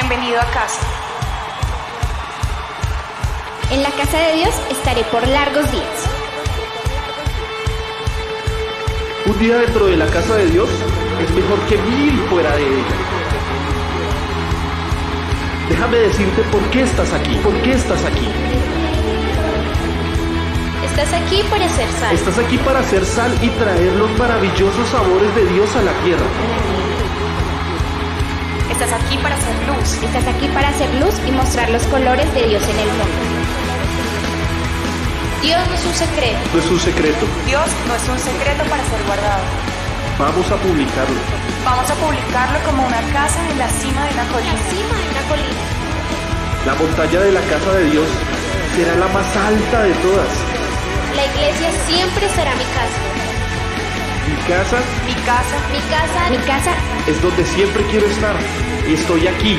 Bienvenido a casa. En la casa de Dios estaré por largos días. Un día dentro de la casa de Dios es mejor que 1000 fuera de ella. Déjame decirte por qué estás aquí, por qué estás aquí. Estás aquí para hacer sal. Estás aquí para hacer sal y traer los maravillosos sabores de Dios a la tierra. Estás aquí para hacer luz. Estás aquí para hacer luz y mostrar los colores de Dios en el mundo. Dios no es un secreto. No es un secreto. Dios no es un secreto para ser guardado. Vamos a publicarlo. Vamos a publicarlo como una casa en la cima de una colina. La montaña de la casa de Dios será la más alta de todas. La iglesia siempre será mi casa. Mi casa Mi casa. Mi casa. Mi casa. es donde siempre quiero estar y estoy aquí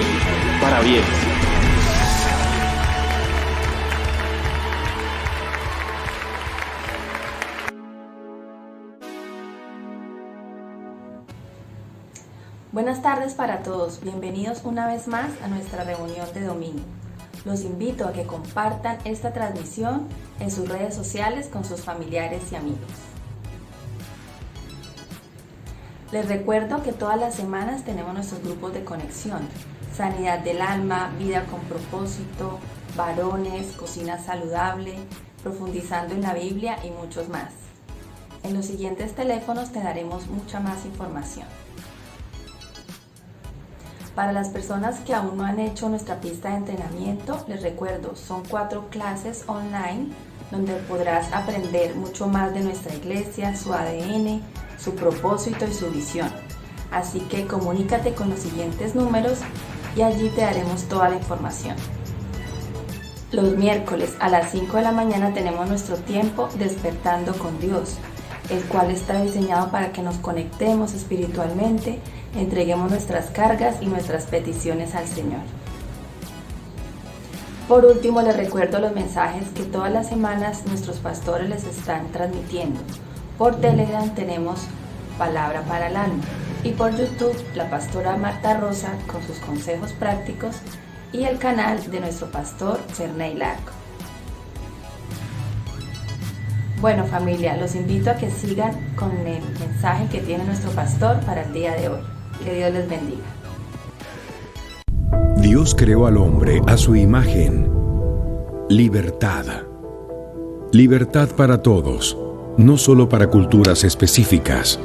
para bien. Buenas tardes para todos, bienvenidos una vez más a nuestra reunión de domingo. Los invito a que compartan esta transmisión en sus redes sociales con sus familiares y amigos. Les recuerdo que todas las semanas tenemos nuestros grupos de conexión: Sanidad del Alma, Vida con Propósito, Varones, Cocina Saludable, Profundizando en la Biblia y muchos más. En los siguientes teléfonos te daremos mucha más información. Para las personas que aún no han hecho nuestra pista de entrenamiento, les recuerdo, son 4 clases online donde podrás aprender mucho más de nuestra iglesia, su ADN, su propósito y su visión. Así que comunícate con los siguientes números y allí te daremos toda la información. Los miércoles a las 5 de la mañana tenemos nuestro tiempo Despertando con Dios, el cual está diseñado para que nos conectemos espiritualmente, entreguemos nuestras cargas y nuestras peticiones al Señor. Por último, les recuerdo los mensajes que todas las semanas nuestros pastores les están transmitiendo. Por Telegram tenemos Palabra para el Alma y por YouTube la pastora Marta Rosa con sus consejos prácticos y el canal de nuestro pastor Cerney Largo. Bueno, familia, los invito a que sigan con el mensaje que tiene nuestro pastor para el día de hoy. Que Dios les bendiga. Dios creó al hombre a su imagen. Libertad. Libertad para todos, no solo para culturas específicas.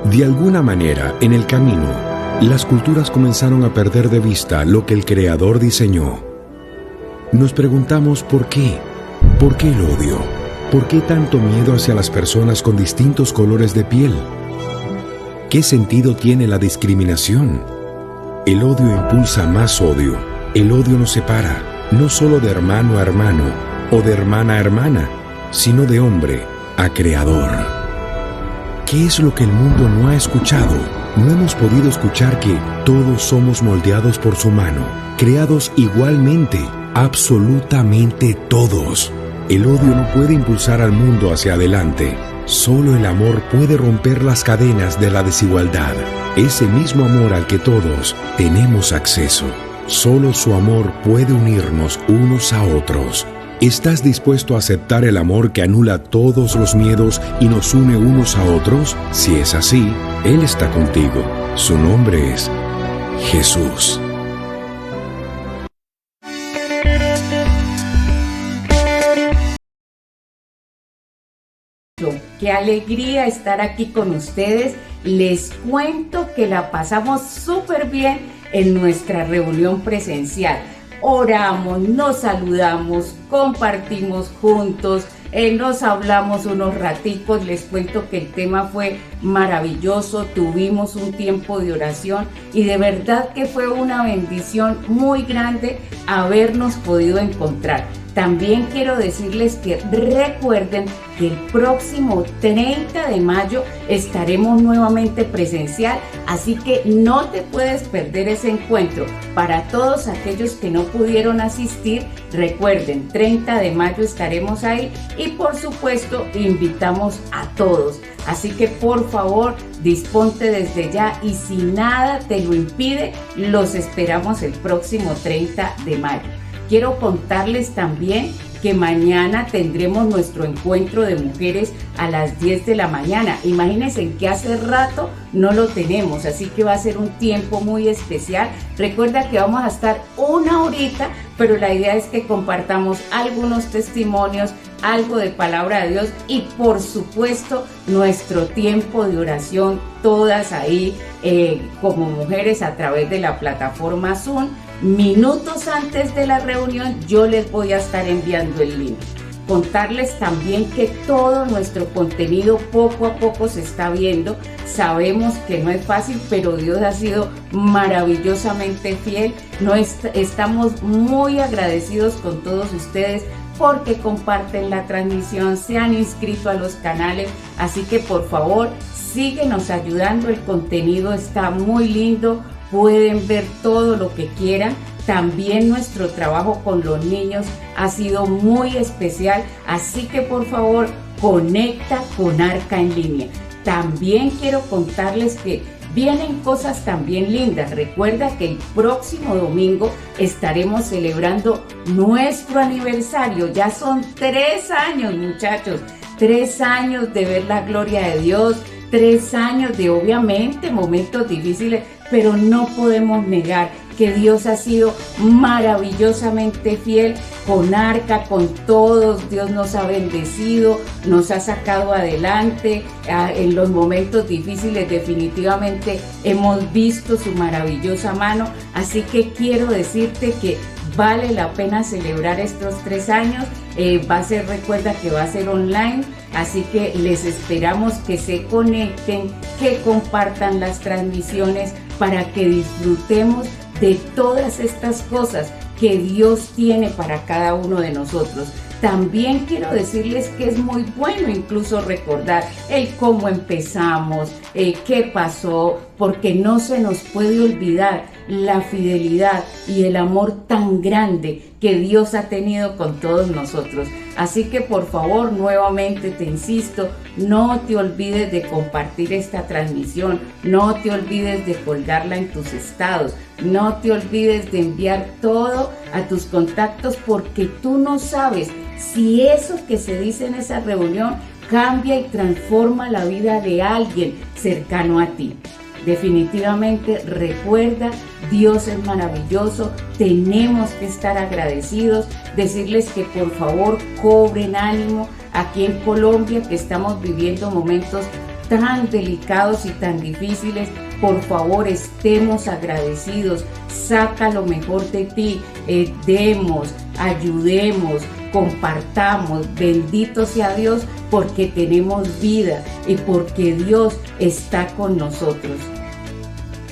De alguna manera, en el camino, las culturas comenzaron a perder de vista lo que el Creador diseñó. Nos preguntamos ¿por qué? ¿Por qué el odio? ¿Por qué tanto miedo hacia las personas con distintos colores de piel? ¿Qué sentido tiene la discriminación? El odio impulsa más odio. El odio nos separa, no solo de hermano a hermano o de hermana a hermana, sino de hombre a creador. ¿Qué es lo que el mundo no ha escuchado? No hemos podido escuchar que todos somos moldeados por su mano, creados igualmente, absolutamente todos. El odio no puede impulsar al mundo hacia adelante. Solo el amor puede romper las cadenas de la desigualdad. Ese mismo amor al que todos tenemos acceso. Solo su amor puede unirnos unos a otros. ¿Estás dispuesto a aceptar el amor que anula todos los miedos y nos une unos a otros? Si es así, Él está contigo. Su nombre es Jesús. Qué alegría estar aquí con ustedes. Les cuento que la pasamos súper bien en nuestra reunión presencial. Oramos, nos saludamos, compartimos juntos, nos hablamos unos raticos. Les cuento que el tema fue maravilloso, tuvimos un tiempo de oración y de verdad que fue una bendición muy grande habernos podido encontrar. También quiero decirles que recuerden que el próximo 30 de mayo estaremos nuevamente presencial, así que no te puedes perder ese encuentro. Para todos aquellos que no pudieron asistir, recuerden, 30 de mayo estaremos ahí y por supuesto invitamos a todos. Así que por favor, disponte desde ya y si nada te lo impide, los esperamos el próximo 30 de mayo. Quiero contarles también que mañana tendremos nuestro encuentro de mujeres a las 10 de la mañana. Imagínense que hace rato no lo tenemos, así que va a ser un tiempo muy especial. Recuerda que vamos a estar una horita, pero la idea es que compartamos algunos testimonios, algo de palabra de Dios y por supuesto nuestro tiempo de oración, todas ahí como mujeres a través de la plataforma Zoom. Minutos antes de la reunión yo les voy a estar enviando el link. Contarles también que todo nuestro contenido poco a poco se está viendo. Sabemos que no es fácil, pero Dios ha sido maravillosamente fiel. Estamos muy agradecidos con todos ustedes porque comparten la transmisión, se han inscrito a los canales, así que por favor síguenos ayudando, el contenido está muy lindo, pueden ver todo lo que quieran. También nuestro trabajo con los niños ha sido muy especial, así que por favor conecta con Arca en línea. También quiero contarles que vienen cosas también lindas. Recuerda que el próximo domingo estaremos celebrando nuestro aniversario. Ya son 3 años, muchachos, 3 años de ver la gloria de Dios, 3 años de obviamente momentos difíciles, pero no podemos negar que Dios ha sido maravillosamente fiel con Arca, con todos. Dios nos ha bendecido, nos ha sacado adelante. En los momentos difíciles definitivamente hemos visto su maravillosa mano. Así que quiero decirte que vale la pena celebrar estos 3 años. Recuerda que va a ser online, así que les esperamos que se conecten, que compartan las transmisiones para que disfrutemos de todas estas cosas que Dios tiene para cada uno de nosotros. También quiero decirles que es muy bueno incluso recordar el cómo empezamos, qué pasó, porque no se nos puede olvidar la fidelidad y el amor tan grande que Dios ha tenido con todos nosotros. Así que por favor, nuevamente te insisto, no te olvides de compartir esta transmisión, no te olvides de colgarla en tus estados, no te olvides de enviar todo a tus contactos, porque tú no sabes si eso que se dice en esa reunión cambia y transforma la vida de alguien cercano a ti. Definitivamente recuerda, Dios es maravilloso, tenemos que estar agradecidos, decirles que por favor cobren ánimo aquí en Colombia, que estamos viviendo momentos tan delicados y tan difíciles. Por favor, estemos agradecidos, saca lo mejor de ti, demos, ayudemos, compartamos. Bendito sea Dios, porque tenemos vida y porque Dios está con nosotros.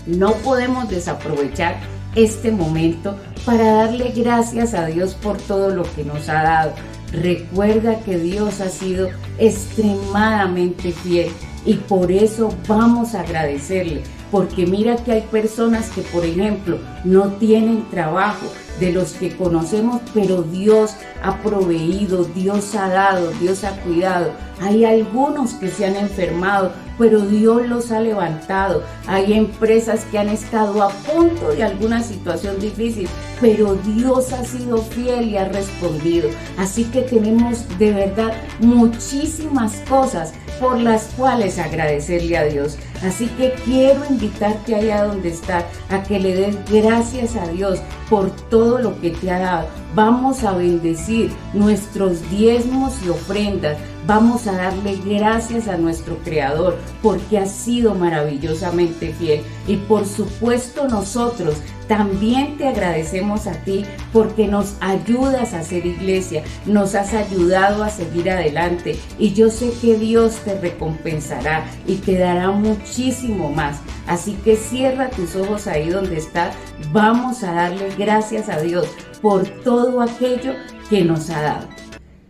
No podemos desaprovechar este momento para darle gracias a Dios por todo lo que nos ha dado. Recuerda que Dios ha sido extremadamente fiel y por eso vamos a agradecerle, porque mira que hay personas que, por ejemplo, no tienen trabajo, de los que conocemos, pero Dios ha proveído, Dios ha dado, Dios ha cuidado. Hay algunos que se han enfermado, pero Dios los ha levantado. Hay empresas que han estado a punto de alguna situación difícil, pero Dios ha sido fiel y ha respondido. Así que tenemos de verdad muchísimas cosas por las cuales agradecerle a Dios. Así que quiero invitarte allá donde estás a que le des gracias a Dios por todo lo que te ha dado. Vamos a bendecir nuestros diezmos y ofrendas. Vamos a darle gracias a nuestro Creador porque ha sido maravillosamente fiel. Y por supuesto nosotros también te agradecemos a ti porque nos ayudas a hacer iglesia, nos has ayudado a seguir adelante y yo sé que Dios te recompensará y te dará muchísimo más. Así que cierra tus ojos ahí donde estás, vamos a darle gracias a Dios por todo aquello que nos ha dado.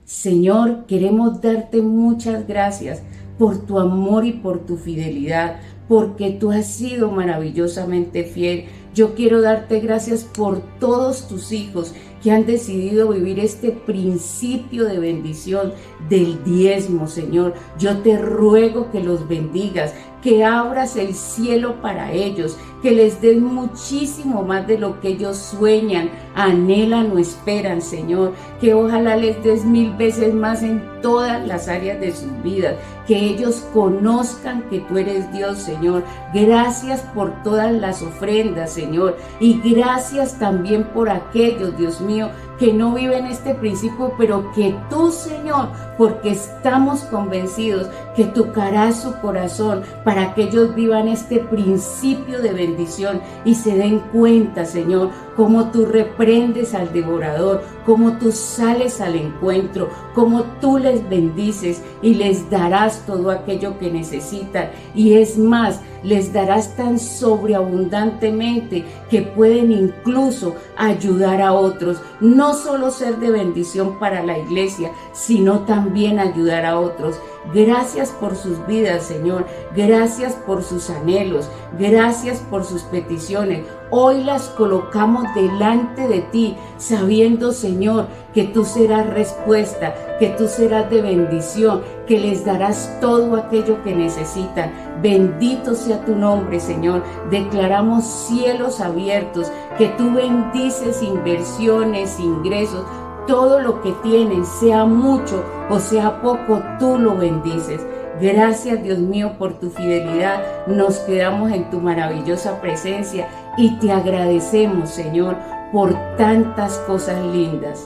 Señor, queremos darte muchas gracias por tu amor y por tu fidelidad, porque tú has sido maravillosamente fiel. Yo quiero darte gracias por todos tus hijos que han decidido vivir este principio de bendición del diezmo, Señor. Yo te ruego que los bendigas, que abras el cielo para ellos, que les des muchísimo más de lo que ellos sueñan, anhelan o esperan, Señor, que ojalá les des 1000 veces más en todas las áreas de sus vidas, que ellos conozcan que tú eres Dios, Señor. Gracias por todas las ofrendas, Señor, y gracias también por aquellos, Dios mío, que no viven este principio, pero que tú, Señor, porque estamos convencidos que tocarás su corazón para que ellos vivan este principio de bendición y se den cuenta, Señor, cómo tú reprendes al devorador, cómo tú sales al encuentro, cómo tú les bendices y les darás todo aquello que necesitan. Y es más, les darás tan sobreabundantemente que pueden incluso ayudar a otros. No solo ser de bendición para la iglesia, sino también ayudar a otros. Gracias por sus vidas, Señor. Gracias por sus anhelos. Gracias por sus peticiones. Hoy las colocamos delante de ti, sabiendo, Señor, que tú serás respuesta, que tú serás de bendición, que les darás todo aquello que necesitan. Bendito sea tu nombre, Señor. Declaramos cielos abiertos, que tú bendices inversiones, ingresos, todo lo que tienen, sea mucho o sea poco, tú lo bendices. Gracias, Dios mío, por tu fidelidad. Nos quedamos en tu maravillosa presencia y te agradecemos, Señor, por tantas cosas lindas.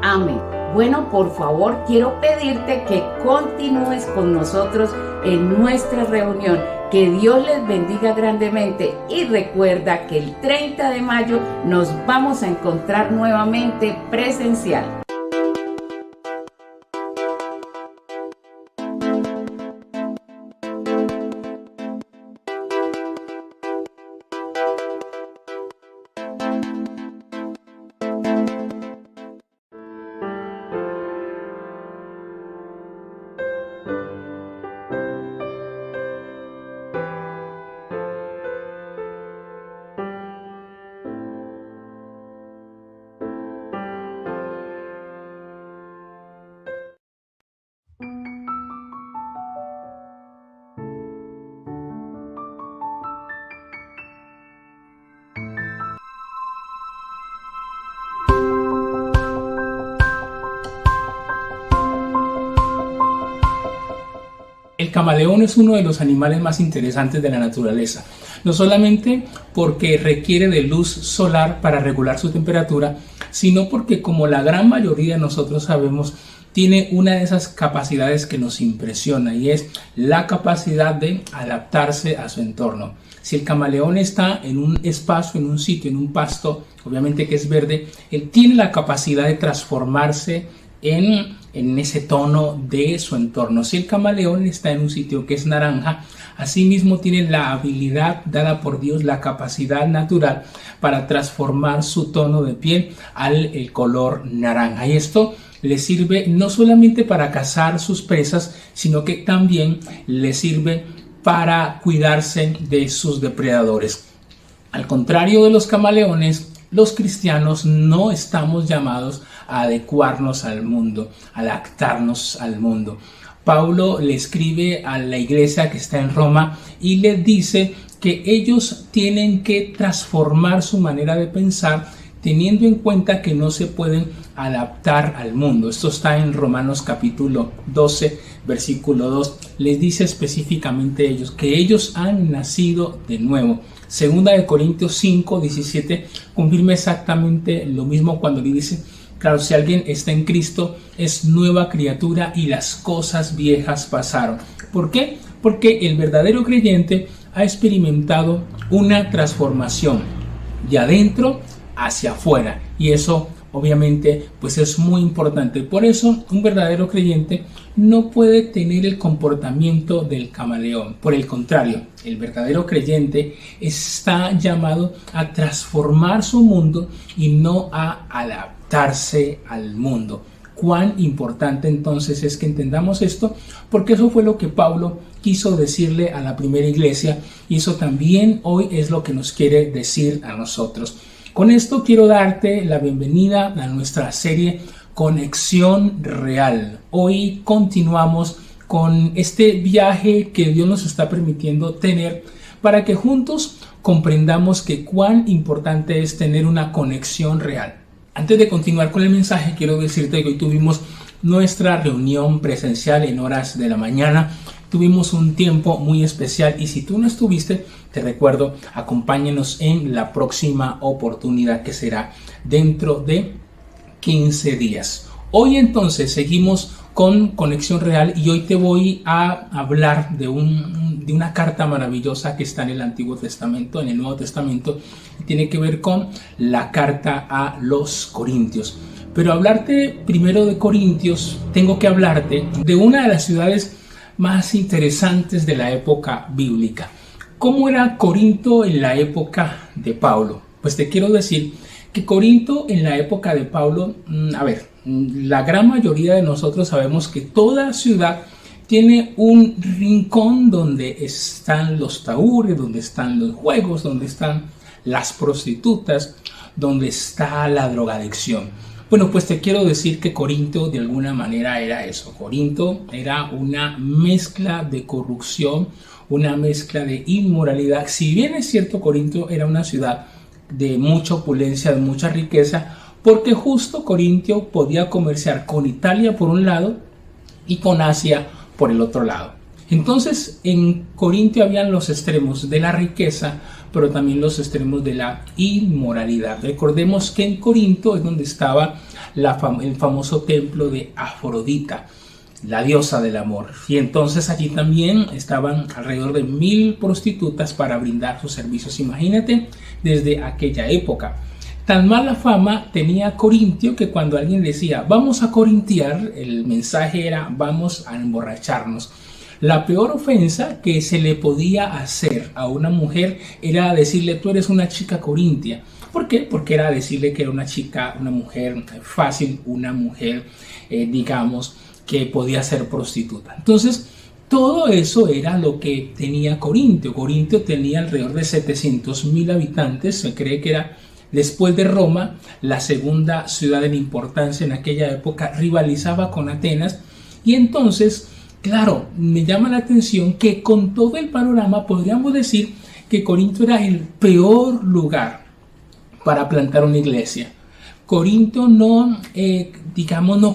Amén. Bueno, por favor, quiero pedirte que continúes con nosotros en nuestra reunión. Que Dios les bendiga grandemente y recuerda que el 30 de mayo nos vamos a encontrar nuevamente presencial. El camaleón es uno de los animales más interesantes de la naturaleza, no solamente porque requiere de luz solar para regular su temperatura, sino porque, como la gran mayoría de nosotros sabemos, tiene una de esas capacidades que nos impresiona, y es la capacidad de adaptarse a su entorno. Si el camaleón está en un espacio, en un sitio, en un pasto, obviamente que es verde, él tiene la capacidad de transformarse en ese tono de su entorno. Si el camaleón está en un sitio que es naranja, asimismo tiene la habilidad dada por Dios, la capacidad natural para transformar su tono de piel al color naranja. Y esto le sirve no solamente para cazar sus presas, sino que también le sirve para cuidarse de sus depredadores. Al contrario de los camaleones, los cristianos no estamos llamados a adecuarnos al mundo, a adaptarnos al mundo. Pablo le escribe a la iglesia que está en Roma y le dice que ellos tienen que transformar su manera de pensar, teniendo en cuenta que no se pueden adaptar al mundo. Esto está en Romanos capítulo 12, versículo 2. Les dice específicamente a ellos que ellos han nacido de nuevo. Segunda de Corintios 5, 17 confirma exactamente lo mismo cuando le dice: claro, si alguien está en Cristo, es nueva criatura y las cosas viejas pasaron. ¿Por qué? Porque el verdadero creyente ha experimentado una transformación de adentro hacia afuera, y eso obviamente pues es muy importante. Por eso un verdadero creyente no puede tener el comportamiento del camaleón. Por el contrario, el verdadero creyente está llamado a transformar su mundo y no a adaptarse al mundo. Cuán importante entonces es que entendamos esto, porque eso fue lo que Pablo quiso decirle a la primera iglesia, y eso también hoy es lo que nos quiere decir a nosotros. Con esto quiero darte la bienvenida a nuestra serie Conexión Real. Hoy continuamos con este viaje que Dios nos está permitiendo tener para que juntos comprendamos que cuán importante es tener una conexión real. Antes de continuar con el mensaje, quiero decirte que hoy tuvimos nuestra reunión presencial en horas de la mañana. Tuvimos un tiempo muy especial y si tú no estuviste, te recuerdo, acompáñanos en la próxima oportunidad que será dentro de 15 días. Hoy entonces seguimos con Conexión Real y hoy te voy a hablar de una carta maravillosa que está en el Antiguo Testamento, en el Nuevo Testamento, y tiene que ver con la carta a los Corintios. Pero hablarte primero de Corintios, tengo que hablarte de una de las ciudades más interesantes de la época bíblica. ¿Cómo era Corinto en la época de Pablo? Pues te quiero decir que Corinto en la época de Pablo, la gran mayoría de nosotros sabemos que toda ciudad tiene un rincón donde están los tahúres, donde están los juegos, donde están las prostitutas, donde está la drogadicción. Bueno, pues te quiero decir que Corinto de alguna manera era eso. Corinto era una mezcla de corrupción, una mezcla de inmoralidad. Si bien es cierto, Corinto era una ciudad de mucha opulencia, de mucha riqueza, porque justo Corinto podía comerciar con Italia por un lado y con Asia por el otro lado. Entonces en Corinto habían los extremos de la riqueza, pero también los extremos de la inmoralidad. Recordemos que en Corinto es donde estaba el famoso templo de Afrodita, la diosa del amor. Y entonces allí también estaban alrededor de 1000 prostitutas para brindar sus servicios. Imagínate desde aquella época. Tan mala fama tenía Corintio que cuando alguien decía vamos a corintiar, el mensaje era vamos a emborracharnos. La peor ofensa que se le podía hacer a una mujer era decirle tú eres una chica corintia. ¿Por qué? Porque era decirle que era una chica, una mujer fácil, una mujer digamos que podía ser prostituta. Entonces todo eso era lo que tenía Corinto. Corinto tenía alrededor de 700,000 habitantes. Se cree que era, después de Roma, la segunda ciudad en importancia en aquella época. Rivalizaba con Atenas. Y entonces, claro, me llama la atención que con todo el panorama podríamos decir que Corinto era el peor lugar para plantar una iglesia. Corinto no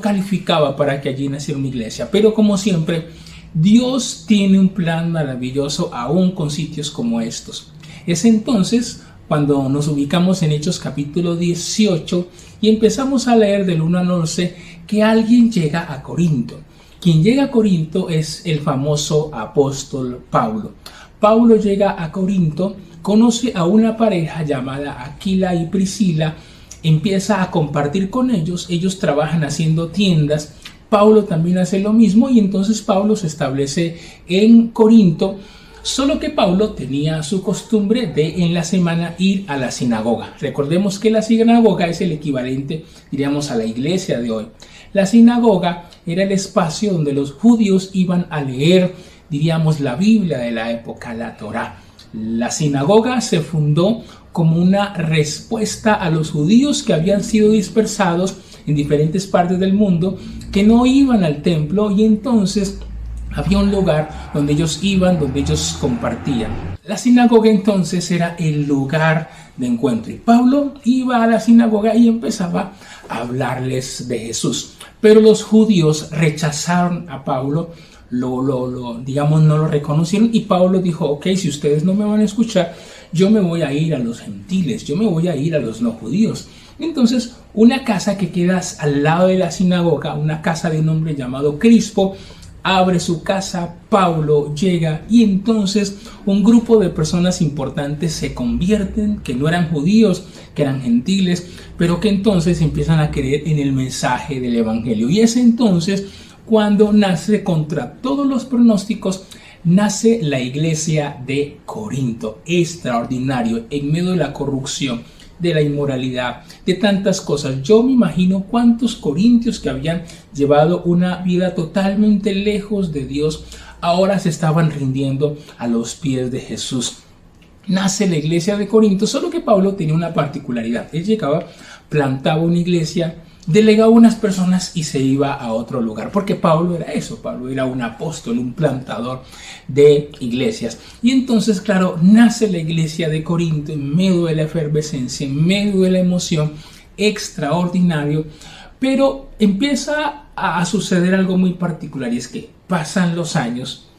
calificaba para que allí naciera una iglesia. Pero como siempre, Dios tiene un plan maravilloso aún con sitios como estos. Es entonces cuando nos ubicamos en Hechos capítulo 18 y empezamos a leer del 1 al 11 que alguien llega a Corinto. Quien llega a Corinto es el famoso apóstol Pablo. Pablo llega a Corinto, conoce a una pareja llamada Aquila y Priscila, empieza a compartir con ellos, ellos trabajan haciendo tiendas, Pablo también hace lo mismo y entonces Pablo se establece en Corinto, solo que Pablo tenía su costumbre de en la semana ir a la sinagoga. Recordemos que la sinagoga es el equivalente, diríamos, a la iglesia de hoy. La sinagoga era el espacio donde los judíos iban a leer, diríamos, la Biblia de la época, la Torá. La sinagoga se fundó como una respuesta a los judíos que habían sido dispersados en diferentes partes del mundo, que no iban al templo y entonces había un lugar donde ellos iban, donde ellos compartían. La sinagoga entonces era el lugar de encuentro y Pablo iba a la sinagoga y empezaba a hablarles de Jesús. Pero los judíos rechazaron a Pablo, no lo reconocieron y Pablo dijo, ok, si ustedes no me van a escuchar, yo me voy a ir a los gentiles, yo me voy a ir a los no judíos. Entonces, una casa que queda al lado de la sinagoga, una casa de un hombre llamado Crispo, abre su casa, Pablo llega y entonces un grupo de personas importantes se convierten, que no eran judíos, que eran gentiles, pero que entonces empiezan a creer en el mensaje del evangelio. Y es entonces cuando nace, contra todos los pronósticos, nace la iglesia de Corinto. Extraordinario, en medio de la corrupción, de la inmoralidad, de tantas cosas. Yo me imagino cuántos corintios que habían llevado una vida totalmente lejos de Dios, ahora se estaban rindiendo a los pies de Jesús. Nace la iglesia de Corinto, solo que Pablo tenía una particularidad. Él llegaba, plantaba una iglesia, delegaba unas personas y se iba a otro lugar, porque Pablo era eso, Pablo era un apóstol, un plantador de iglesias. Y entonces, claro, nace la iglesia de Corinto en medio de la efervescencia, en medio de la emoción, extraordinario, pero empieza a suceder algo muy particular, y es que pasan los años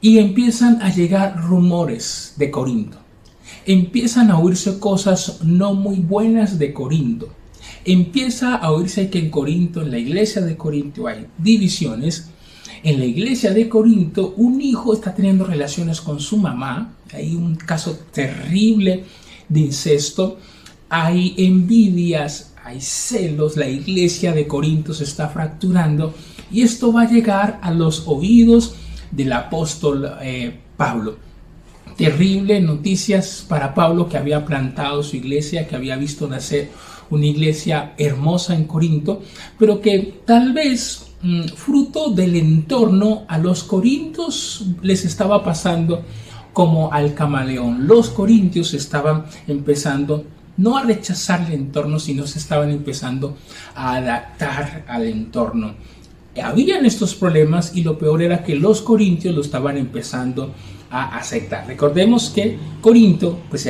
y empiezan a llegar rumores de Corinto, empiezan a oírse cosas no muy buenas de Corinto. Empieza a oírse que en Corinto, en la iglesia de Corinto, hay divisiones. En la iglesia de Corinto, un hijo está teniendo relaciones con su mamá. Hay un caso terrible de incesto. Hay envidias, hay celos. La iglesia de Corinto se está fracturando. Y esto va a llegar a los oídos del apóstol Pablo. Terrible noticias para Pablo, que había plantado su iglesia, que había visto nacer una iglesia hermosa en Corinto, pero que tal vez fruto del entorno a los corintios les estaba pasando como al camaleón. Los corintios estaban empezando no a rechazar el entorno, sino se estaban empezando a adaptar al entorno. Habían estos problemas y lo peor era que los corintios lo estaban empezando a aceptar. Recordemos que Corinto pues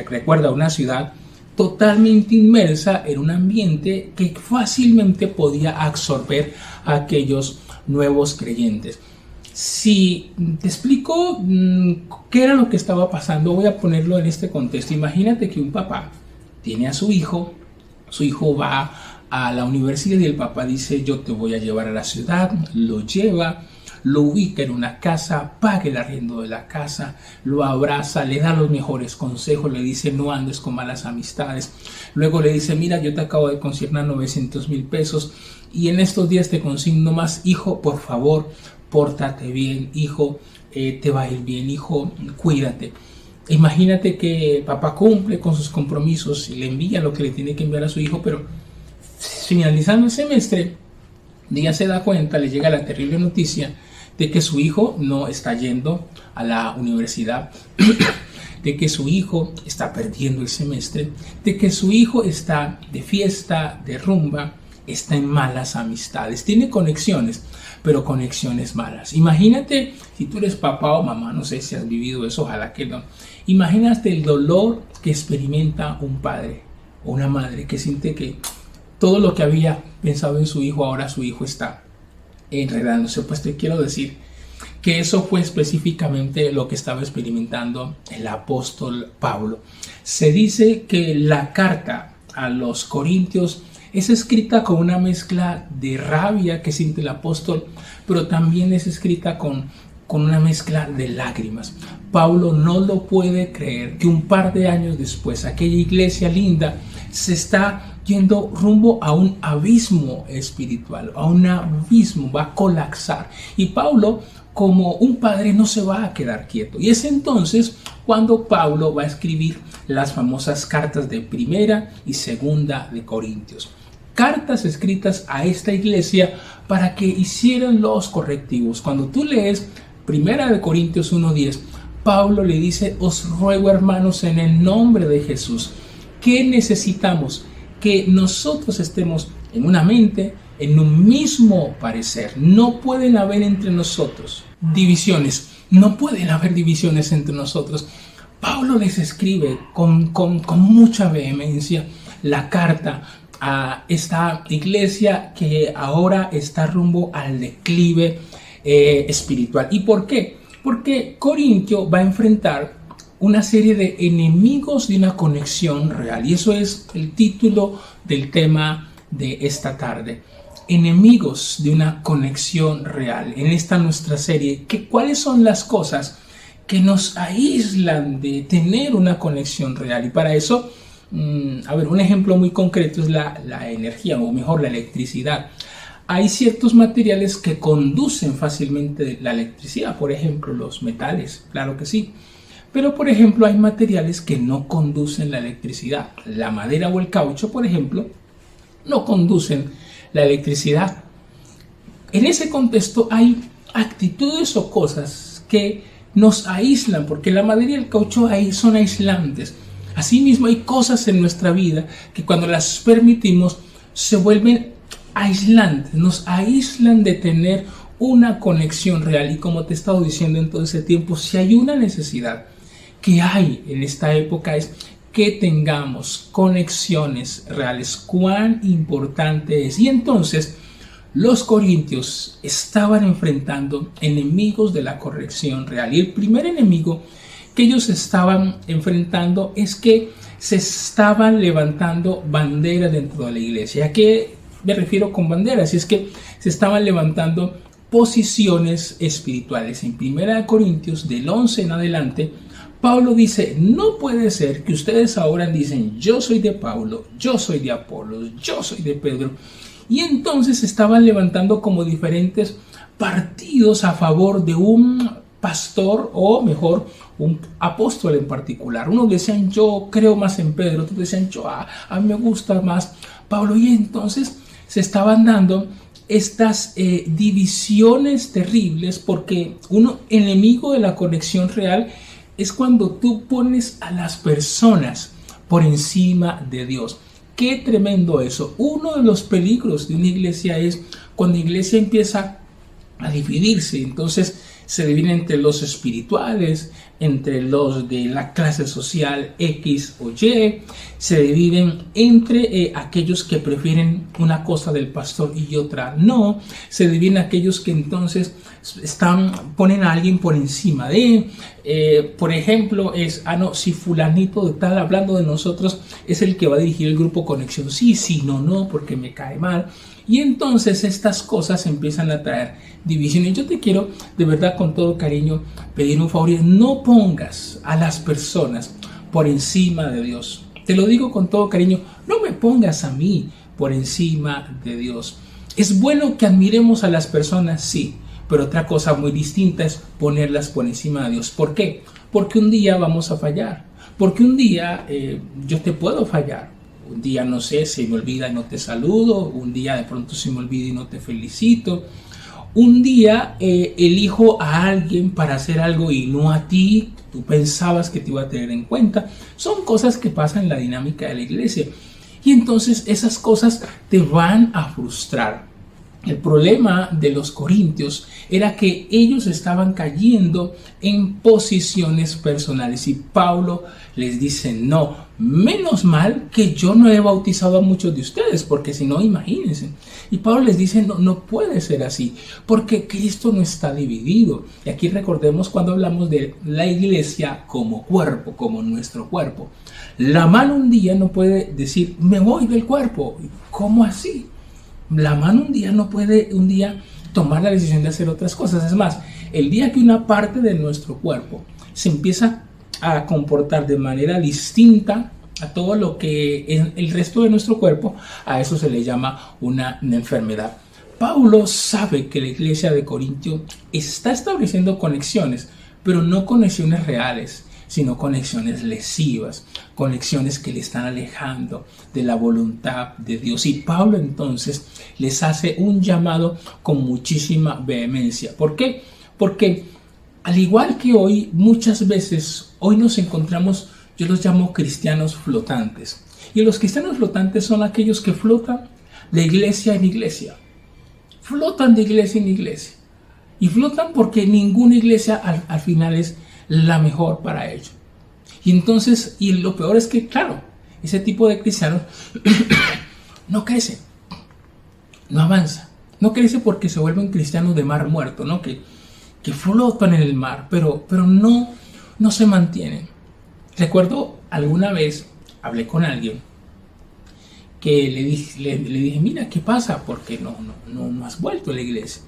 recuerda una ciudad totalmente inmersa en un ambiente que fácilmente podía absorber a aquellos nuevos creyentes. Si te explico qué era lo que estaba pasando, voy a ponerlo en este contexto. Imagínate que un papá tiene a su hijo va a la universidad y el papá dice: yo te voy a llevar a la ciudad, lo lleva, lo ubica en una casa, paga el arriendo de la casa, lo abraza, le da los mejores consejos, le dice: no andes con malas amistades. Luego le dice: mira, yo te acabo de consignar 900,000 pesos y en estos días te consigno más, hijo, por favor, pórtate bien, hijo, te va a ir bien, hijo, cuídate. Imagínate que papá cumple con sus compromisos y le envía lo que le tiene que enviar a su hijo, pero finalizando el semestre, ya se da cuenta, le llega la terrible noticia de que su hijo no está yendo a la universidad, de que su hijo está perdiendo el semestre, de que su hijo está de fiesta, de rumba, está en malas amistades, tiene conexiones, pero conexiones malas. Imagínate, si tú eres papá o mamá, no sé si has vivido eso, ojalá que no. Imagínate el dolor que experimenta un padre o una madre que siente que todo lo que había pensado en su hijo, ahora su hijo está enredándose. Pues te quiero decir que eso fue específicamente lo que estaba experimentando el apóstol Pablo. Se dice que la carta a los corintios es escrita con una mezcla de rabia que siente el apóstol, pero también es escrita con una mezcla de lágrimas. Pablo no lo puede creer que un par de años después aquella iglesia linda se está yendo rumbo a un abismo espiritual, a un abismo, va a colapsar. Y Pablo, como un padre, no se va a quedar quieto. Y es entonces cuando Pablo va a escribir las famosas cartas de Primera y Segunda de Corintios. Cartas escritas a esta iglesia para que hicieran los correctivos. Cuando tú lees Primera de Corintios 1:10, Pablo le dice: os ruego, hermanos, en el nombre de Jesús. ¿Qué necesitamos? Que nosotros estemos en una mente, en un mismo parecer. No pueden haber entre nosotros divisiones. No pueden haber divisiones entre nosotros. Pablo les escribe con mucha vehemencia la carta a esta iglesia que ahora está rumbo al declive espiritual. ¿Y por qué? Porque Corintio va a enfrentar una serie de enemigos de una conexión real. Y eso es el título del tema de esta tarde. enemigos de una conexión real. En esta nuestra serie, ¿cuáles son las cosas que nos aíslan de tener una conexión real? Y para eso, un ejemplo muy concreto es la energía, o mejor, la electricidad. Hay ciertos materiales que conducen fácilmente la electricidad, por ejemplo, los metales, claro que sí. Pero, por ejemplo, hay materiales que no conducen la electricidad. La madera o el caucho, por ejemplo, no conducen la electricidad. En ese contexto hay actitudes o cosas que nos aíslan, porque la madera y el caucho ahí son aislantes. Asimismo, hay cosas en nuestra vida que cuando las permitimos se vuelven aislantes, nos aíslan de tener una conexión real. Y como te he estado diciendo en todo ese tiempo, si hay una necesidad que hay en esta época es que tengamos conexiones reales. Cuán importante es. Y entonces los corintios estaban enfrentando enemigos de la corrección real. Y el primer enemigo que ellos estaban enfrentando es que se estaban levantando banderas dentro de la iglesia. ¿A qué me refiero con banderas? Y es que se estaban levantando posiciones espirituales. En 1 Corintios del 11 en adelante, Pablo dice, no puede ser que ustedes ahora dicen, yo soy de Pablo, yo soy de Apolos, yo soy de Pedro. Y entonces estaban levantando como diferentes partidos a favor de un pastor, o mejor, un apóstol en particular. Unos decían, yo creo más en Pedro, otros decían, a mí me gusta más Pablo. Y entonces se estaban dando estas divisiones terribles, porque un enemigo de la conexión real es cuando tú pones a las personas por encima de Dios. Qué tremendo eso. Uno de los peligros de una iglesia es cuando la iglesia empieza a dividirse. Entonces se divide entre los espirituales, entre los de la clase social X o Y, se dividen entre aquellos que prefieren una cosa del pastor y otra no, se dividen aquellos que entonces ponen a alguien por encima de, por ejemplo, si fulanito de tal hablando de nosotros es el que va a dirigir el grupo Conexión, sí, no, porque me cae mal. Y entonces estas cosas empiezan a traer divisiones. Yo te quiero, de verdad, con todo cariño, pedir un favor. No pongas a las personas por encima de Dios. Te lo digo con todo cariño. No me pongas a mí por encima de Dios. Es bueno que admiremos a las personas, sí. Pero otra cosa muy distinta es ponerlas por encima de Dios. ¿Por qué? Porque un día vamos a fallar. Porque un día yo te puedo fallar. Un día, no sé, se me olvida y no te saludo. Un día de pronto se me olvida y no te felicito. Un día elijo a alguien para hacer algo y no a ti. Tú pensabas que te iba a tener en cuenta. Son cosas que pasan en la dinámica de la iglesia. Y entonces esas cosas te van a frustrar. El problema de los corintios era que ellos estaban cayendo en posiciones personales y Pablo les dice, no, menos mal que yo no he bautizado a muchos de ustedes, porque si no, imagínense. Y Pablo les dice, no puede ser así, porque Cristo no está dividido. Y aquí recordemos cuando hablamos de la iglesia como cuerpo, como nuestro cuerpo. La mano un día no puede decir, me voy del cuerpo. ¿Cómo así? La mano un día no puede tomar la decisión de hacer otras cosas. Es más, el día que una parte de nuestro cuerpo se empieza a comportar de manera distinta a todo lo que es el resto de nuestro cuerpo, a eso se le llama una enfermedad. Pablo sabe que la iglesia de Corintio está estableciendo conexiones, pero no conexiones reales, sino conexiones lesivas, conexiones que le están alejando de la voluntad de Dios. Y Pablo entonces les hace un llamado con muchísima vehemencia. ¿Por qué? Porque al igual que hoy, muchas veces, hoy nos encontramos, yo los llamo cristianos flotantes. Y los cristianos flotantes son aquellos que flotan de iglesia en iglesia. Flotan de iglesia en iglesia. Y flotan porque ninguna iglesia al final es la mejor para ellos. Y entonces, y lo peor es que, claro, ese tipo de cristianos no crece, no avanza, no crece porque se vuelven cristianos de mar muerto, ¿no? Que flotan en el mar, pero no se mantienen. Recuerdo alguna vez hablé con alguien que le dije, mira, ¿qué pasa? Porque no has vuelto a la iglesia.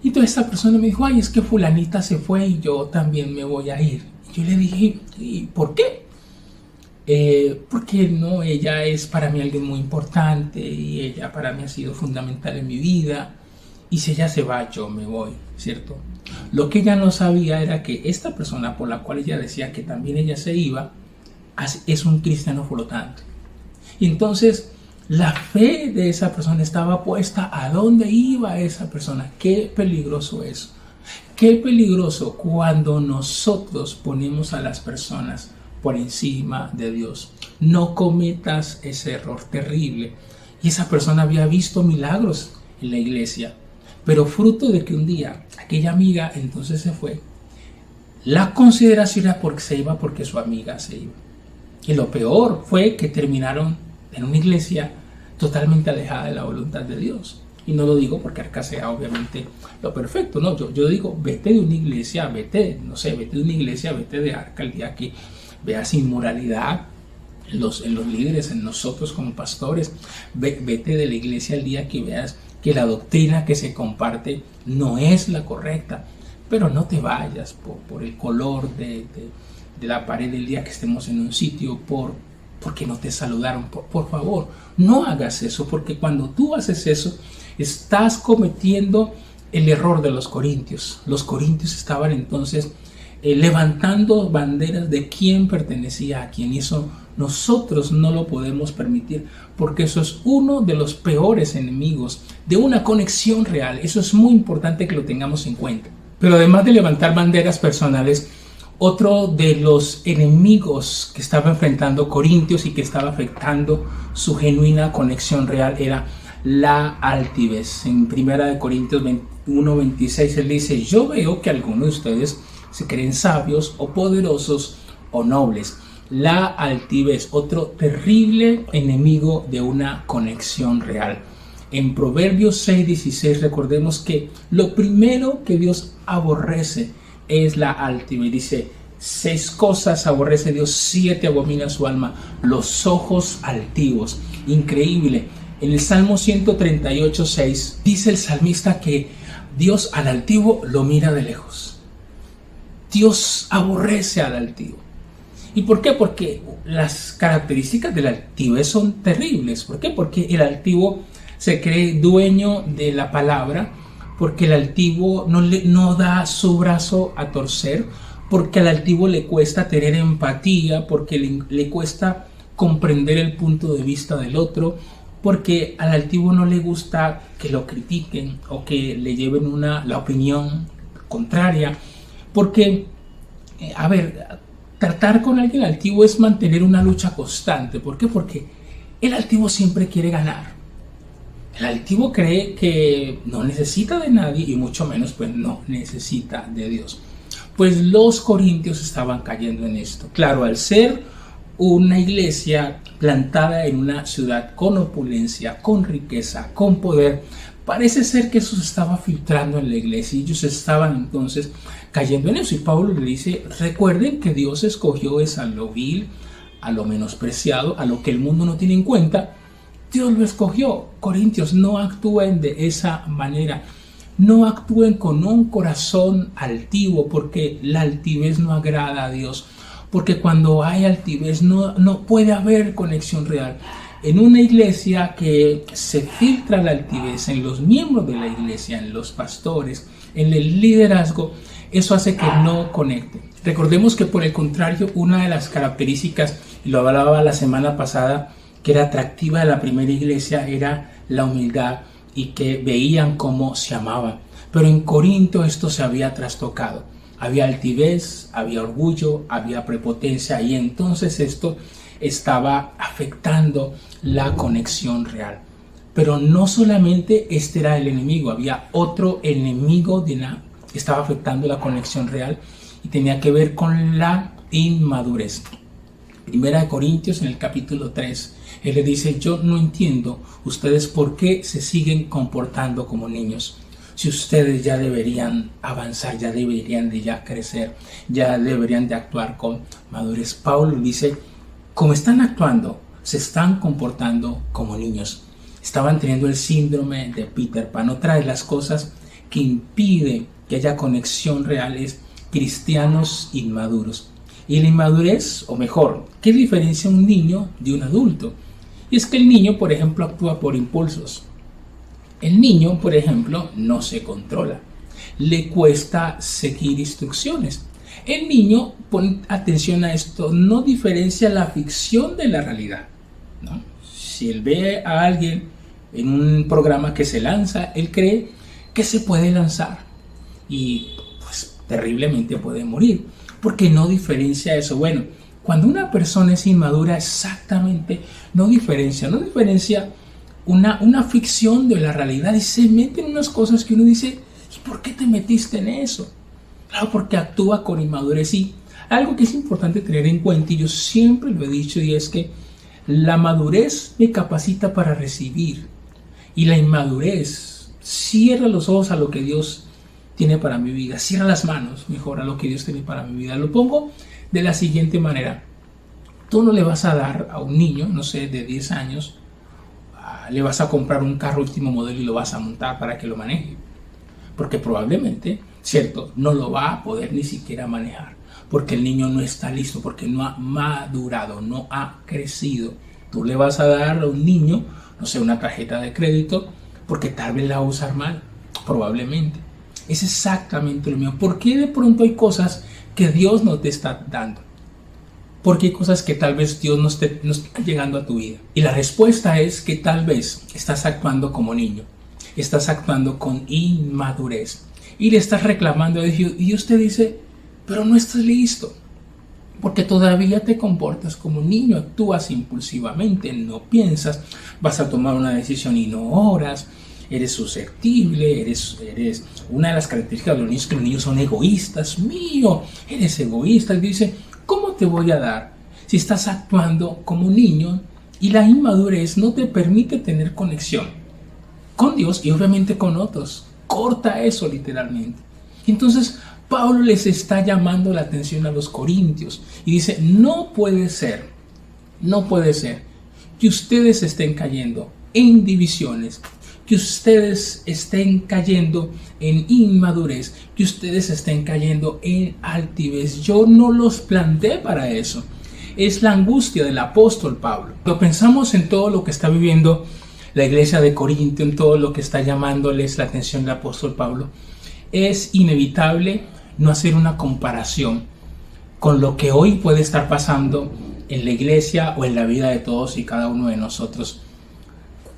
Y entonces esta persona me dijo, ay, es que fulanita se fue y yo también me voy a ir. Y yo le dije, ¿y por qué? Porque no, ella es para mí alguien muy importante y ella para mí ha sido fundamental en mi vida. Y si ella se va, yo me voy, ¿cierto? Lo que ella no sabía era que esta persona por la cual ella decía que también ella se iba, es un cristiano flotante. Y entonces la fe de esa persona estaba puesta a dónde iba esa persona. Qué peligroso eso. Qué peligroso cuando nosotros ponemos a las personas por encima de Dios. No cometas ese error terrible. Y esa persona había visto milagros en la iglesia, pero fruto de que un día aquella amiga entonces se fue, la consideración era porque se iba porque su amiga se iba. Y lo peor fue que terminaron en una iglesia totalmente alejada de la voluntad de Dios. Y no lo digo porque Arca sea obviamente lo perfecto, no, yo digo, vete de una iglesia, vete de Arca el día que veas inmoralidad en los líderes, en nosotros como pastores. Vete de la iglesia el día que veas que la doctrina que se comparte no es la correcta. Pero no te vayas por el color de la pared el día que estemos en un sitio, porque no te saludaron. Por favor, no hagas eso, porque cuando tú haces eso, estás cometiendo el error de los corintios. Los corintios estaban entonces levantando banderas de quién pertenecía a quién. Y eso nosotros no lo podemos permitir, porque eso es uno de los peores enemigos de una conexión real. Eso es muy importante que lo tengamos en cuenta. Pero además de levantar banderas personales, otro de los enemigos que estaba enfrentando Corintios y que estaba afectando su genuina conexión real era la altivez. En 1 Corintios 21:26 él dice, yo veo que algunos de ustedes se creen sabios o poderosos o nobles. La altivez, otro terrible enemigo de una conexión real. En Proverbios 6:16 recordemos que lo primero que Dios aborrece es la altivez. Dice, 6 cosas aborrece Dios, 7 abomina su alma: los ojos altivos. Increíble. En el Salmo 138:6 dice el salmista que Dios al altivo lo mira de lejos. Dios aborrece al altivo. ¿Y por qué? Porque las características del altivez son terribles. ¿Por qué? Porque el altivo se cree dueño de la palabra, porque el altivo no da su brazo a torcer, porque al altivo le cuesta tener empatía, porque le cuesta comprender el punto de vista del otro, porque al altivo no le gusta que lo critiquen o que le lleven la opinión contraria, porque, tratar con alguien altivo es mantener una lucha constante. ¿Por qué? Porque el altivo siempre quiere ganar. El altivo cree que no necesita de nadie y mucho menos pues no necesita de Dios. Pues los corintios estaban cayendo en esto. Claro, al ser una iglesia plantada en una ciudad con opulencia, con riqueza, con poder, parece ser que eso se estaba filtrando en la iglesia y ellos estaban entonces cayendo en eso. Y Pablo le dice, recuerden que Dios escogió es a lo vil, a lo menospreciado, a lo que el mundo no tiene en cuenta. Dios lo escogió. Corintios, no actúen de esa manera. No actúen con un corazón altivo, porque la altivez no agrada a Dios. Porque cuando hay altivez no puede haber conexión real. En una iglesia que se filtra la altivez en los miembros de la iglesia, en los pastores, en el liderazgo, eso hace que no conecte. Recordemos que por el contrario, una de las características, y lo hablaba la semana pasada, que era atractiva de la primera iglesia, era la humildad y que veían cómo se amaban. Pero en Corinto esto se había trastocado. Había altivez, había orgullo, había prepotencia, y entonces esto estaba afectando la conexión real. Pero no solamente este era el enemigo, había otro enemigo que estaba afectando la conexión real y tenía que ver con la inmadurez. 1 Corintios en el capítulo 3, él le dice, yo no entiendo ustedes por qué se siguen comportando como niños. Si ustedes ya deberían avanzar, ya deberían de crecer, ya deberían de actuar con madurez. Pablo dice, como están actuando, se están comportando como niños. Estaban teniendo el síndrome de Peter Pan. Otra de las cosas que impide que haya conexión real es cristianos inmaduros. Y la inmadurez, o mejor, ¿qué diferencia un niño de un adulto? Y es que el niño, por ejemplo, actúa por impulsos. El niño, por ejemplo, no se controla. Le cuesta seguir instrucciones. El niño, pon atención a esto, no diferencia la ficción de la realidad, ¿no? Si él ve a alguien en un programa que se lanza, él cree que se puede lanzar y pues terriblemente puede morir, porque no diferencia eso. Bueno, cuando una persona es inmadura, exactamente no diferencia una ficción de la realidad y se mete en unas cosas que uno dice, ¿y por qué te metiste en eso? Claro, porque actúa con inmadurez. Y algo que es importante tener en cuenta, y yo siempre lo he dicho, y es que la madurez me capacita para recibir, y la inmadurez cierra los ojos a lo que Dios tiene para mi vida, cierra las manos, mejor, a lo que Dios tiene para mi vida. Lo pongo de la siguiente manera: tú no le vas a dar a un niño, no sé, de 10 años, le vas a comprar un carro último modelo y lo vas a montar para que lo maneje, porque probablemente, cierto, no lo va a poder ni siquiera manejar, porque el niño no está listo, porque no ha madurado, no ha crecido. Tú le vas a dar a un niño, no sé, una tarjeta de crédito, porque tal vez la va a usar mal, probablemente. Es exactamente lo mismo. ¿Por qué de pronto hay cosas que Dios no te está dando? Porque hay cosas que tal vez Dios no está llegando a tu vida. Y la respuesta es que tal vez estás actuando como niño, estás actuando con inmadurez y le estás reclamando a Dios, y usted dice, pero no estás listo, porque todavía te comportas como un niño, actúas impulsivamente, no piensas, vas a tomar una decisión y no oras, eres susceptible, eres una de las características de los niños, que los niños son egoístas. Mío, eres egoísta. Y dice, ¿cómo te voy a dar si estás actuando como un niño? Y la inmadurez no te permite tener conexión con Dios y obviamente con otros. Corta eso literalmente. Entonces Pablo les está llamando la atención a los corintios y dice, no puede ser que ustedes estén cayendo en divisiones, que ustedes estén cayendo en inmadurez, que ustedes estén cayendo en altivez. Yo no los planté para eso. Es la angustia del apóstol Pablo. Cuando pensamos en todo lo que está viviendo la iglesia de Corinto, en todo lo que está llamándoles la atención el apóstol Pablo, es inevitable no hacer una comparación con lo que hoy puede estar pasando en la iglesia o en la vida de todos y cada uno de nosotros.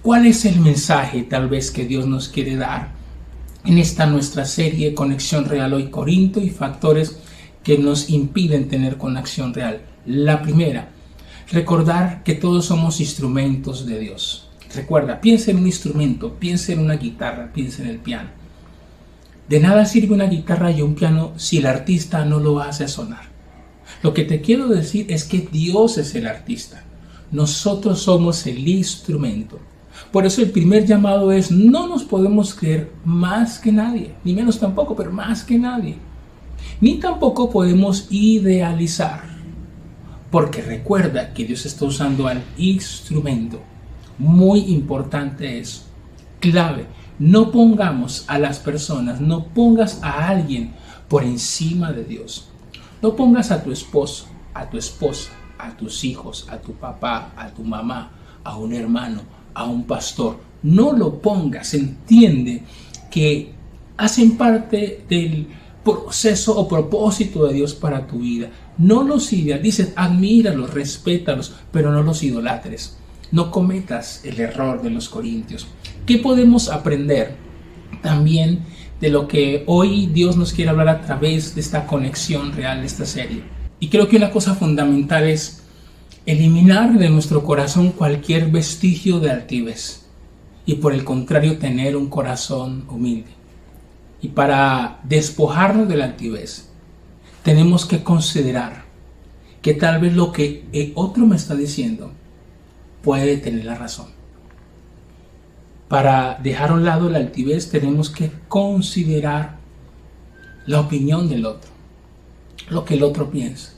¿Cuál es el mensaje tal vez que Dios nos quiere dar en esta nuestra serie Conexión Real hoy Corinto y factores que nos impiden tener conexión real? La primera, recordar que todos somos instrumentos de Dios. Recuerda, piensa en un instrumento, piensa en una guitarra, piensa en el piano. De nada sirve una guitarra y un piano si el artista no lo hace sonar. Lo que te quiero decir es que Dios es el artista. Nosotros somos el instrumento. Por eso el primer llamado es, no nos podemos creer más que nadie, ni menos tampoco, pero más que nadie. Ni tampoco podemos idealizar, porque recuerda que Dios está usando al instrumento. Muy importante eso, clave. No pongamos a las personas, no pongas a alguien por encima de Dios. No pongas a tu esposo, a tu esposa, a tus hijos, a tu papá, a tu mamá, a un hermano, a un pastor. No lo pongas. Entiende que hacen parte del proceso o propósito de Dios para tu vida. No los idealices, admíralos, respétalos, pero no los idolatres. No cometas el error de los corintios. ¿Qué podemos aprender también de lo que hoy Dios nos quiere hablar a través de esta conexión real de esta serie? Y creo que una cosa fundamental es eliminar de nuestro corazón cualquier vestigio de altivez y por el contrario tener un corazón humilde. Y para despojarnos de la altivez tenemos que considerar que tal vez lo que el otro me está diciendo puede tener la razón. Para dejar a un lado la altivez tenemos que considerar la opinión del otro, lo que el otro piensa.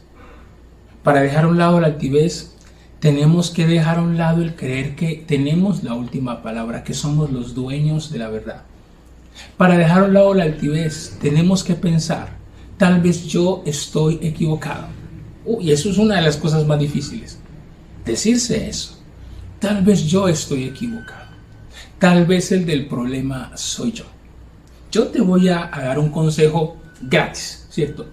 Para dejar a un lado la altivez Tenemos que dejar a un lado el creer que tenemos la última palabra, que somos los dueños de la verdad. Para dejar a un lado la altivez, tenemos que pensar, tal vez yo estoy equivocado. Y eso es una de las cosas más difíciles. Decirse eso. Tal vez yo estoy equivocado. Tal vez el del problema soy yo. Yo te voy a dar un consejo gratis, ¿cierto?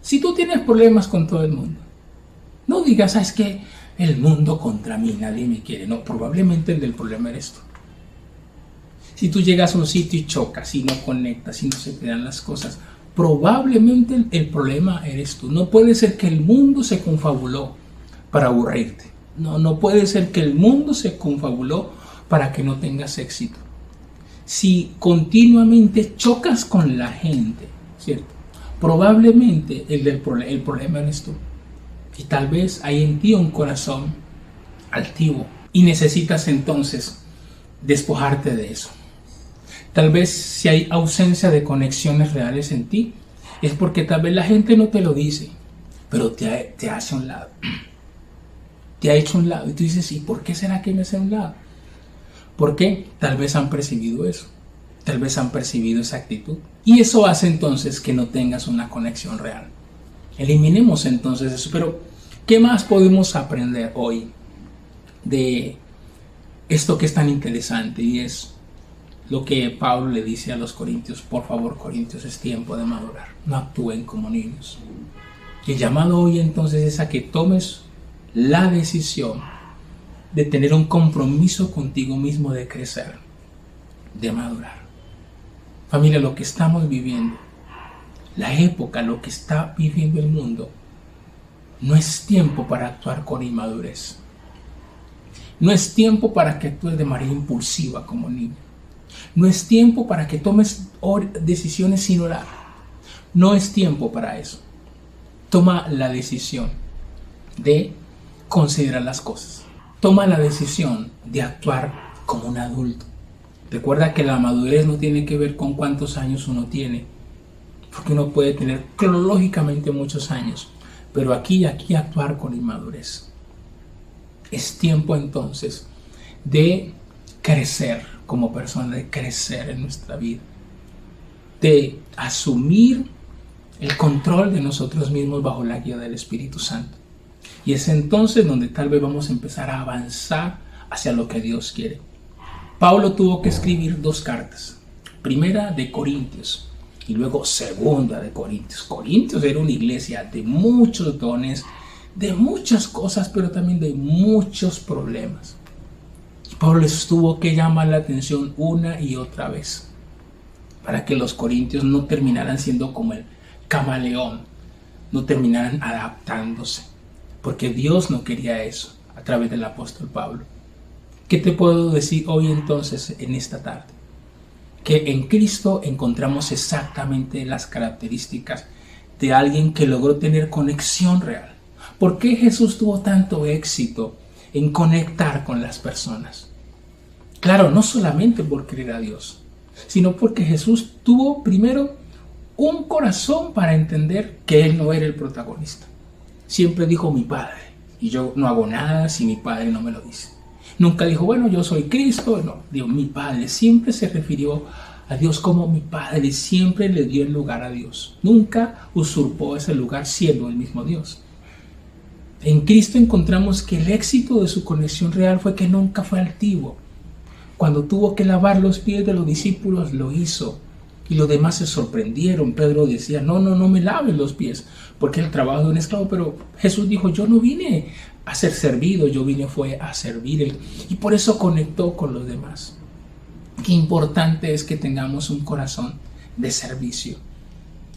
Si tú tienes problemas con todo el mundo, no digas, es que el mundo contra mí, nadie me quiere. No, probablemente el del problema eres tú. Si tú llegas a un sitio y chocas, y no conectas, y no se te dan las cosas, probablemente el problema eres tú. No puede ser que el mundo se confabuló para aburrirte. No puede ser que el mundo se confabuló para que no tengas éxito. Si continuamente chocas con la gente, ¿cierto? Probablemente el problema eres tú. Y tal vez hay en ti un corazón altivo y necesitas entonces despojarte de eso. Tal vez si hay ausencia de conexiones reales en ti, es porque tal vez la gente no te lo dice, pero te hace a un lado. Te ha hecho a un lado y tú dices, ¿y por qué será que me hace a un lado? Porque tal vez han percibido eso, tal vez han percibido esa actitud. Y eso hace entonces que no tengas una conexión real. Eliminemos entonces eso. Pero, ¿qué más podemos aprender hoy de esto que es tan interesante? Y es lo que Pablo le dice a los corintios. Por favor, corintios, es tiempo de madurar. No actúen como niños. Y el llamado hoy entonces es a que tomes la decisión de tener un compromiso contigo mismo, de crecer, de madurar. Familia, lo que estamos viviendo, la época, lo que está viviendo el mundo, no es tiempo para actuar con inmadurez. No es tiempo para que actúes de manera impulsiva como niño. No es tiempo para que tomes decisiones sin orar. No es tiempo para eso. Toma la decisión de considerar las cosas. Toma la decisión de actuar como un adulto. Recuerda que la madurez no tiene que ver con cuántos años uno tiene, porque uno puede tener cronológicamente muchos años, pero aquí actuar con inmadurez. Es tiempo entonces de crecer como persona, de crecer en nuestra vida, de asumir el control de nosotros mismos bajo la guía del Espíritu Santo. Y es entonces donde tal vez vamos a empezar a avanzar hacia lo que Dios quiere. Pablo tuvo que escribir 2 cartas. Primera de Corintios y luego segunda de Corintios. Corintios era una iglesia de muchos dones, de muchas cosas, pero también de muchos problemas. Pablo les tuvo que llamar la atención una y otra vez para que los corintios no terminaran siendo como el camaleón, no terminaran adaptándose, porque Dios no quería eso a través del apóstol Pablo. ¿Qué te puedo decir hoy entonces en esta tarde? Que en Cristo encontramos exactamente las características de alguien que logró tener conexión real. ¿Por qué Jesús tuvo tanto éxito en conectar con las personas? Claro, no solamente por creer a Dios, sino porque Jesús tuvo primero un corazón para entender que Él no era el protagonista. Siempre dijo mi Padre, y yo no hago nada si mi Padre no me lo dice. Nunca dijo, bueno, yo soy Cristo, no, dijo mi Padre. Siempre se refirió a Dios como mi Padre, siempre le dio el lugar a Dios. Nunca usurpó ese lugar siendo el mismo Dios. En Cristo encontramos que el éxito de su conexión real fue que nunca fue altivo. Cuando tuvo que lavar los pies de los discípulos, lo hizo. Y los demás se sorprendieron. Pedro decía, no me laves los pies, porque el trabajo de un esclavo. Pero Jesús dijo, yo no vine a ser servido, yo vine fue a servir. Y por eso conectó con los demás. Qué importante es que tengamos un corazón de servicio.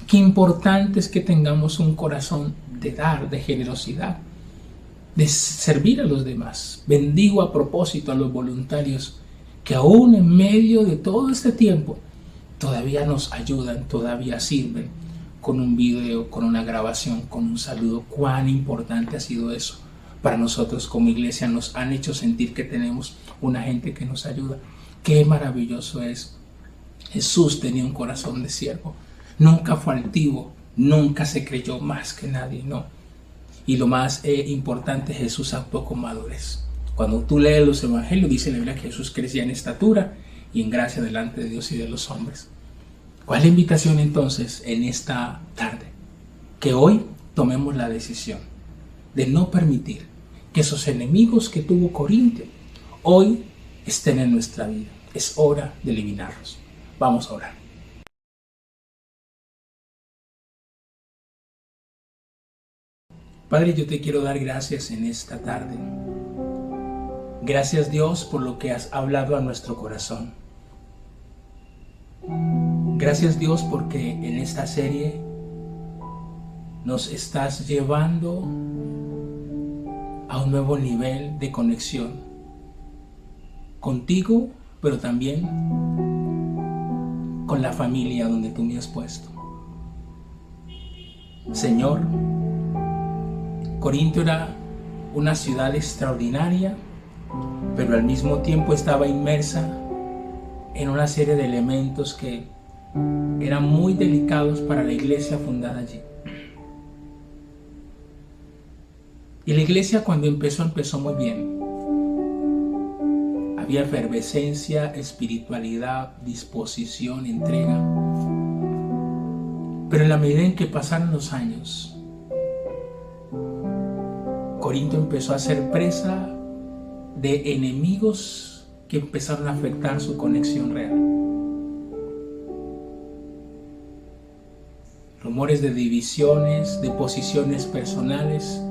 Qué importante es que tengamos un corazón de dar, de generosidad, de servir a los demás. Bendigo a propósito a los voluntarios que aún en medio de todo este tiempo todavía nos ayudan, todavía sirven con un video, con una grabación, con un saludo. Cuán importante ha sido eso para nosotros como iglesia. Nos han hecho sentir que tenemos una gente que nos ayuda. Qué maravilloso es. Jesús tenía un corazón de siervo. Nunca fue altivo, nunca se creyó más que nadie, no. Y lo más importante, Jesús actuó con madurez. Cuando tú lees los evangelios, dice la Biblia que Jesús crecía en estatura y en gracia delante de Dios y de los hombres. ¿Cuál es la invitación entonces en esta tarde? Que hoy tomemos la decisión de no permitir que esos enemigos que tuvo Corintio hoy estén en nuestra vida. Es hora de eliminarlos. Vamos a orar. Padre, yo te quiero dar gracias en esta tarde. Gracias, Dios, por lo que has hablado a nuestro corazón. Gracias, Dios, porque en esta serie nos estás llevando a un nuevo nivel de conexión contigo, pero también con la familia donde tú me has puesto. Señor, Corinto era una ciudad extraordinaria, pero al mismo tiempo estaba inmersa en una serie de elementos que eran muy delicados para la iglesia fundada allí. Y la iglesia cuando empezó muy bien. Había efervescencia, espiritualidad, disposición, entrega. Pero en la medida en que pasaron los años, Corinto empezó a ser presa de enemigos que empezaron a afectar su conexión real. Rumores de divisiones, de posiciones personales,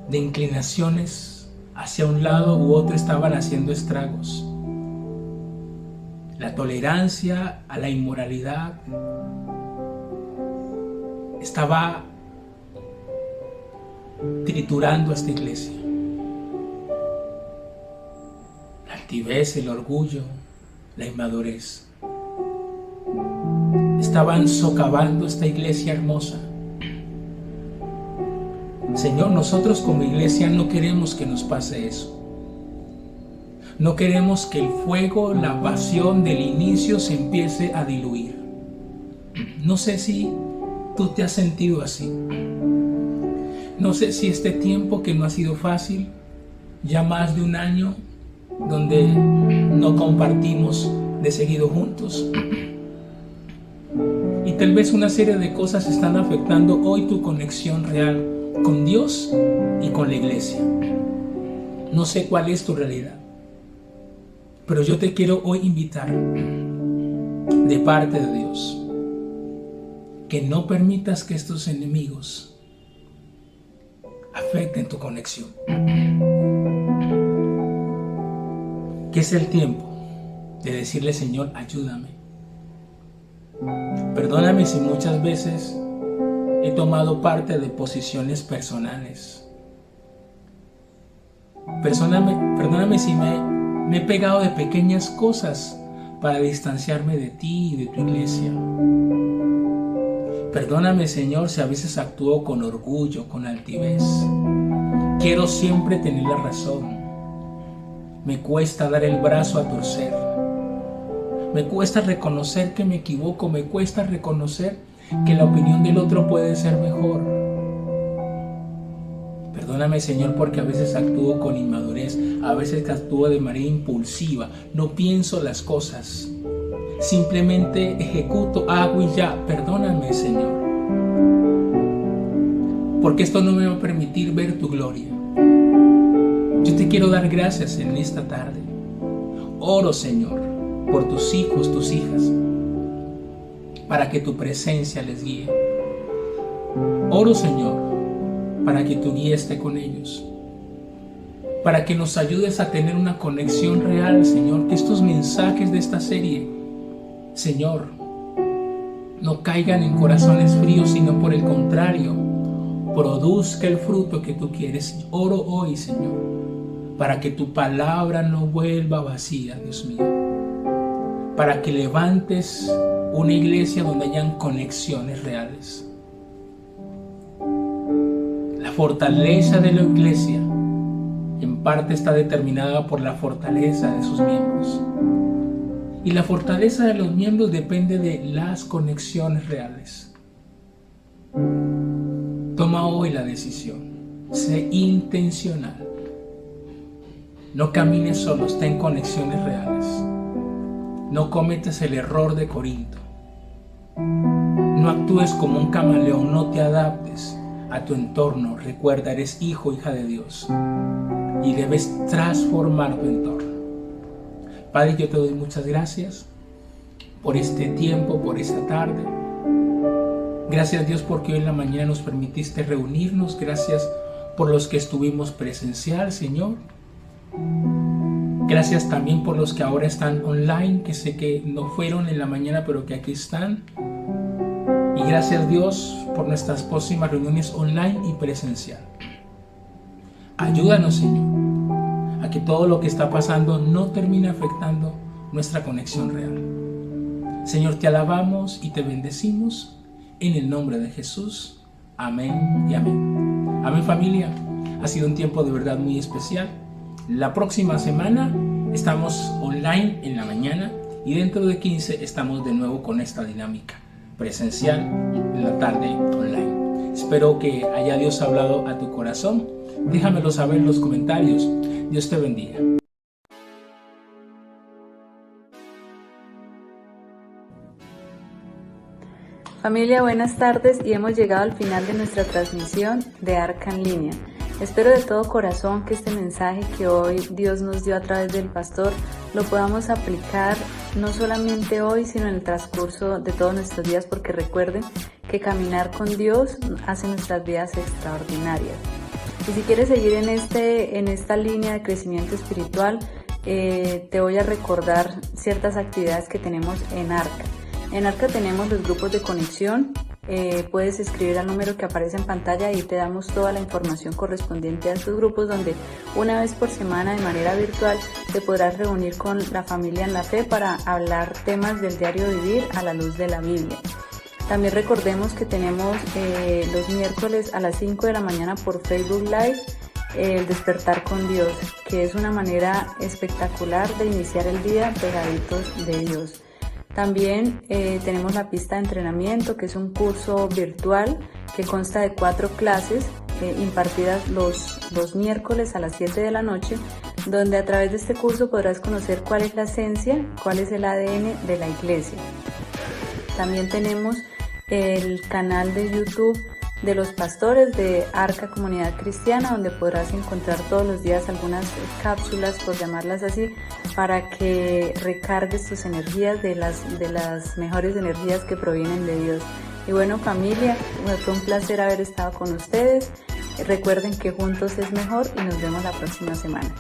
de inclinaciones hacia un lado u otro estaban haciendo estragos. La tolerancia a la inmoralidad estaba triturando a esta iglesia. La altivez, el orgullo, la inmadurez estaban socavando esta iglesia hermosa. Señor, nosotros como iglesia no queremos que nos pase eso. No queremos que el fuego, la pasión del inicio se empiece a diluir. No sé si tú te has sentido así. No sé si este tiempo que no ha sido fácil, ya más de un año, donde no compartimos de seguido juntos. Y tal vez una serie de cosas están afectando hoy tu conexión real con Dios y con la iglesia. No sé cuál es tu realidad, pero yo te quiero hoy invitar de parte de Dios que no permitas que estos enemigos afecten tu conexión. Que es el tiempo de decirle: Señor, ayúdame. Perdóname si muchas veces he tomado parte de posiciones personales. Perdóname si me he pegado de pequeñas cosas para distanciarme de ti y de tu iglesia. Perdóname, Señor, si a veces actúo con orgullo, con altivez. Quiero siempre tener la razón. Me cuesta dar el brazo a torcer. Me cuesta reconocer que me equivoco. Me cuesta reconocer que la opinión del otro puede ser mejor. Perdóname, Señor, porque a veces actúo con inmadurez. A veces actúo de manera impulsiva. No pienso las cosas. Simplemente ejecuto, hago y ya. Perdóname, Señor, porque esto no me va a permitir ver tu gloria. Yo te quiero dar gracias en esta tarde. Oro, Señor, por tus hijos, tus hijas, para que tu presencia les guíe. Oro, Señor, para que tu guía esté con ellos, para que nos ayudes a tener una conexión real, Señor. Que estos mensajes de esta serie, Señor, no caigan en corazones fríos, sino por el contrario, produzca el fruto que tú quieres. Oro hoy, Señor, para que tu palabra no vuelva vacía, Dios mío, para que levantes una iglesia donde hayan conexiones reales. La fortaleza de la iglesia en parte está determinada por la fortaleza de sus miembros. Y la fortaleza de los miembros depende de las conexiones reales. Toma hoy la decisión. Sé intencional. No camines solo, ten conexiones reales. No cometas el error de Corinto. No actúes como un camaleón, no te adaptes a tu entorno. Recuerda, eres hijo, hija de Dios y debes transformar tu entorno. Padre, yo te doy muchas gracias por este tiempo, por esta tarde. Gracias, Dios, porque hoy en la mañana nos permitiste reunirnos. Gracias por los que estuvimos presencial, Señor. Gracias también por los que ahora están online, que sé que no fueron en la mañana, pero que aquí están. Y gracias, Dios, por nuestras próximas reuniones online y presencial. Ayúdanos, Señor, a que todo lo que está pasando no termine afectando nuestra conexión real. Señor, te alabamos y te bendecimos en el nombre de Jesús. Amén y amén. Amén, familia. Ha sido un tiempo de verdad muy especial. La próxima semana estamos online en la mañana y dentro de 15 estamos de nuevo con esta dinámica presencial en la tarde online. Espero que haya Dios hablado a tu corazón. Déjamelo saber en los comentarios. Dios te bendiga. Familia, buenas tardes y hemos llegado al final de nuestra transmisión de Arca en Línea. Espero de todo corazón que este mensaje que hoy Dios nos dio a través del pastor lo podamos aplicar no solamente hoy, sino en el transcurso de todos nuestros días, porque recuerden que caminar con Dios hace nuestras vidas extraordinarias. Y si quieres seguir en esta línea de crecimiento espiritual, te voy a recordar ciertas actividades que tenemos en Arca. En Arca tenemos los grupos de conexión. Puedes escribir al número que aparece en pantalla y te damos toda la información correspondiente a estos grupos, donde una vez por semana de manera virtual te podrás reunir con la familia en la fe para hablar temas del diario vivir a la luz de la Biblia. También recordemos que tenemos los miércoles a las 5 de la mañana por Facebook Live el despertar con Dios, que es una manera espectacular de iniciar el día pegaditos de Dios. También tenemos la pista de entrenamiento, que es un curso virtual que consta de 4 clases impartidas los miércoles a las 7 de la noche, donde a través de este curso podrás conocer cuál es la esencia, cuál es el ADN de la iglesia. También tenemos el canal de YouTube de los pastores de Arca Comunidad Cristiana, donde podrás encontrar todos los días algunas cápsulas, por llamarlas así, para que recargues tus energías de las mejores energías que provienen de Dios. Y bueno, familia, fue un placer haber estado con ustedes. Recuerden que juntos es mejor y nos vemos la próxima semana.